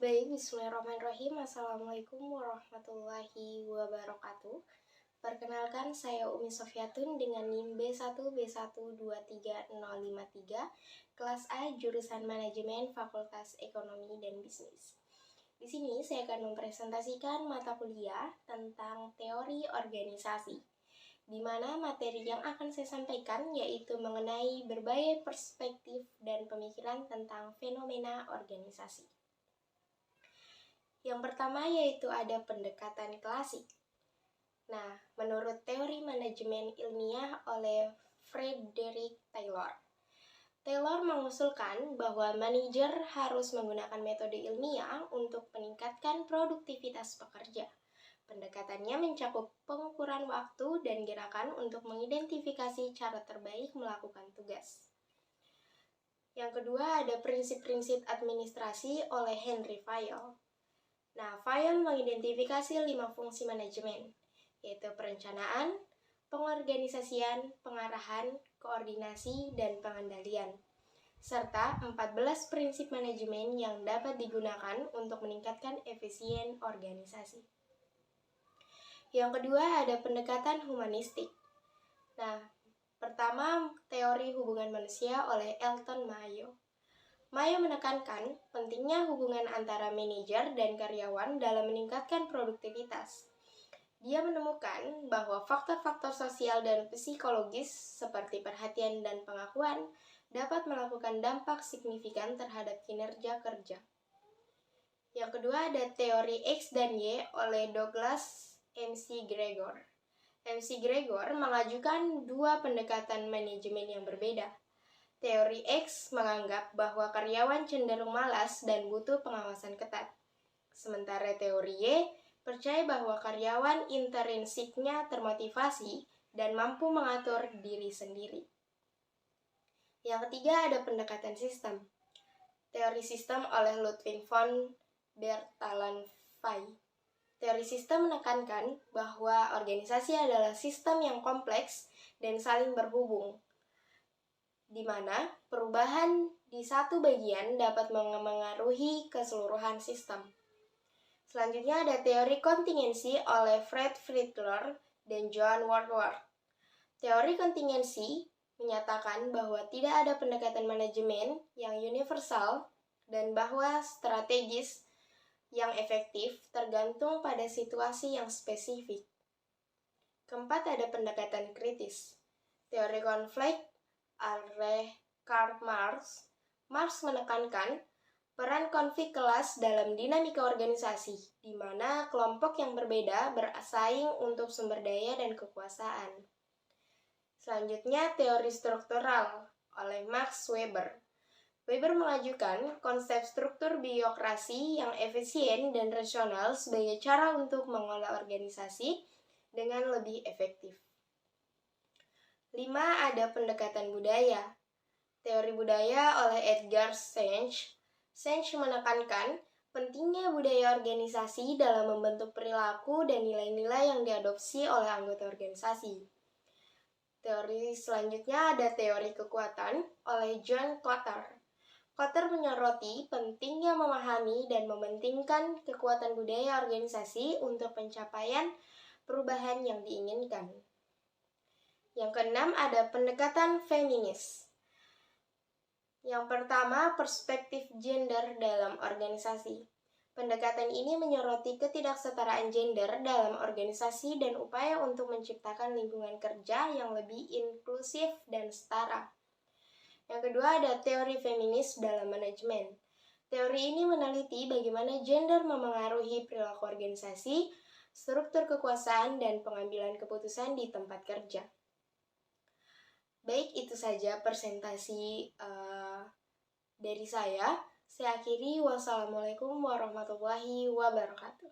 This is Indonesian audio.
Baik, bismillahirrahmanirrahim. Assalamualaikum warahmatullahi wabarakatuh. Perkenalkan, saya Umi Sofiatun dengan NIM B1B1230053, kelas A, jurusan Manajemen, Fakultas Ekonomi dan Bisnis. Di sini saya akan mempresentasikan mata kuliah tentang teori organisasi, di mana materi yang akan saya sampaikan yaitu mengenai berbagai perspektif dan pemikiran tentang fenomena organisasi. Yang pertama yaitu ada pendekatan klasik. Nah, menurut teori manajemen ilmiah oleh Frederick Taylor, Taylor mengusulkan bahwa manajer harus menggunakan metode ilmiah untuk meningkatkan produktivitas pekerja. Pendekatannya mencakup pengukuran waktu dan gerakan untuk mengidentifikasi cara terbaik melakukan tugas. Yang kedua ada prinsip-prinsip administrasi oleh Henry Fayol. Nah, Fayol mengidentifikasi 5 fungsi manajemen, yaitu perencanaan, pengorganisasian, pengarahan, koordinasi, dan pengendalian, serta 14 prinsip manajemen yang dapat digunakan untuk meningkatkan efisien organisasi. Yang kedua ada pendekatan humanistik. Nah, pertama teori hubungan manusia oleh Elton Mayo. Mayo menekankan pentingnya hubungan antara manajer dan karyawan dalam meningkatkan produktivitas. Dia menemukan bahwa faktor-faktor sosial dan psikologis seperti perhatian dan pengakuan dapat melakukan dampak signifikan terhadap kinerja kerja. Yang kedua ada teori X dan Y oleh Douglas McGregor. McGregor mengajukan dua pendekatan manajemen yang berbeda. Teori X menganggap bahwa karyawan cenderung malas dan butuh pengawasan ketat. Sementara teori Y percaya bahwa karyawan intrinsiknya termotivasi dan mampu mengatur diri sendiri. Yang ketiga ada pendekatan sistem. Teori sistem oleh Ludwig von Bertalanffy. Teori sistem menekankan bahwa organisasi adalah sistem yang kompleks dan saling berhubung, di mana perubahan di satu bagian dapat mengaruhi keseluruhan sistem. Selanjutnya ada teori kontingensi oleh Fred Friedler dan John Woodward. Teori kontingensi menyatakan bahwa tidak ada pendekatan manajemen yang universal dan bahwa strategis yang efektif tergantung pada situasi yang spesifik. Keempat ada pendekatan kritis. Teori konflik oleh Karl Marx. Marx menekankan peran konflik kelas dalam dinamika organisasi, di mana kelompok yang berbeda bersaing untuk sumber daya dan kekuasaan. Selanjutnya, teori struktural oleh Max Weber. Weber mengajukan konsep struktur birokrasi yang efisien dan rasional sebagai cara untuk mengolah organisasi dengan lebih efektif. 5. Ada pendekatan budaya. Teori budaya oleh Edgar Senge. Senge menekankan pentingnya budaya organisasi dalam membentuk perilaku dan nilai-nilai yang diadopsi oleh anggota organisasi. Teori selanjutnya ada teori kekuatan oleh John Kotter. Kotter menyoroti pentingnya memahami dan mementingkan kekuatan budaya organisasi untuk pencapaian perubahan yang diinginkan. Yang keenam ada pendekatan feminis. Yang pertama, perspektif gender dalam organisasi. Pendekatan ini menyoroti ketidaksetaraan gender dalam organisasi dan upaya untuk menciptakan lingkungan kerja yang lebih inklusif dan setara. Yang kedua ada teori feminis dalam manajemen. Teori ini meneliti bagaimana gender memengaruhi perilaku organisasi, struktur kekuasaan, dan pengambilan keputusan di tempat kerja. Baik, itu saja presentasi dari saya. Saya akhiri, wassalamualaikum warahmatullahi wabarakatuh.